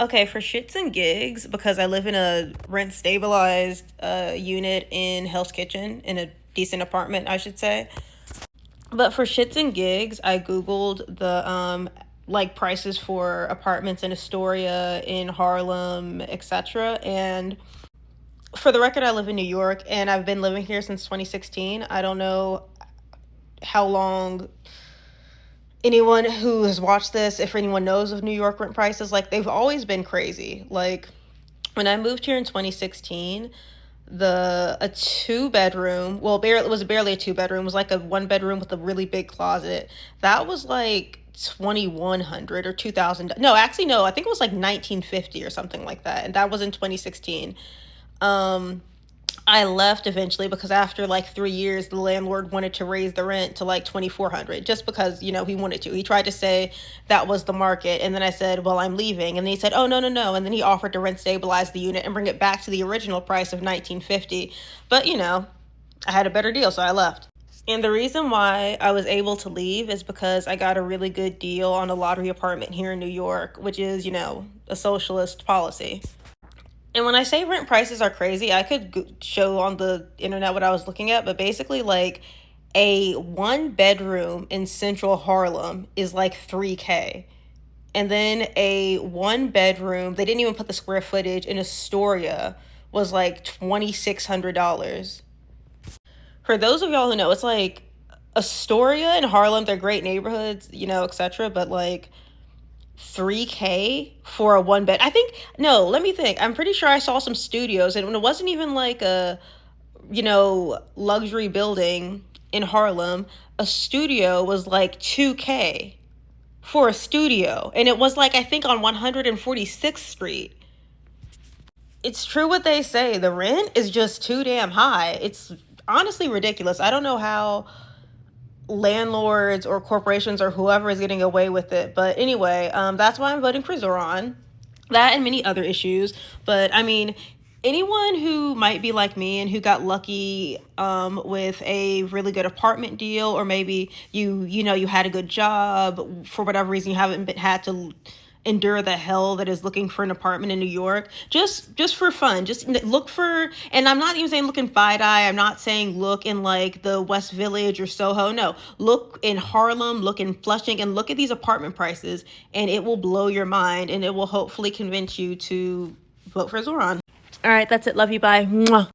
Okay, for shits and gigs, because I live in a rent stabilized unit in Hell's Kitchen, in a decent apartment, I should say. But for shits and gigs, I Googled the like prices for apartments in Astoria, in Harlem, etc. And for the record, I live in New York and I've been living here since 2016. I don't know how long anyone who has watched this, if anyone knows of New York rent prices, like they've always been crazy. Like when I moved here in 2016, the a two bedroom, well, barely, it was barely a two bedroom, it was like a one bedroom with a really big closet. That was like 2100 or 2000. No, actually no, I think it was like 1950 or something like that. And that was in 2016. Um I left eventually because after like 3 years, the landlord wanted to raise the rent to like 2400 just because, he wanted to. He tried to say that was the market. And then I said, well, I'm leaving. And then he said, oh, no, no, no. And then he offered to rent stabilize the unit and bring it back to the original price of 1950. But, I had a better deal, so I left. And the reason why I was able to leave is because I got a really good deal on a lottery apartment here in New York, which is, a socialist policy. And when I say rent prices are crazy, I could show on the internet what I was looking at, but basically, like a one bedroom in central Harlem is like 3K. And then a one bedroom, they didn't even put the square footage in Astoria, was like $2,600. For those of y'all who know, it's like Astoria and Harlem, they're great neighborhoods, etc. But like 3K for a one bed. I think, no, let me think. I'm pretty sure I saw some studios and it wasn't even like a, luxury building in Harlem. A studio was like 2K for a studio. And it was like, I think on 146th Street. It's true what they say. The rent is just too damn high. It's honestly ridiculous. I don't know how landlords or corporations or whoever is getting away with it. But anyway, that's why I'm voting for Zoran. That and many other issues. But I mean, anyone who might be like me and who got lucky with a really good apartment deal, or maybe you had a good job for whatever reason, you haven't had to endure the hell that is looking for an apartment in New York, just for fun, just look for, and I'm not even saying look in Fide-Eye, I'm not saying look in like the West Village or Soho, no, look in Harlem, look in Flushing, and look at these apartment prices, and it will blow your mind, and it will hopefully convince you to vote for Zoran. All right, that's it. Love you. Bye. Mwah.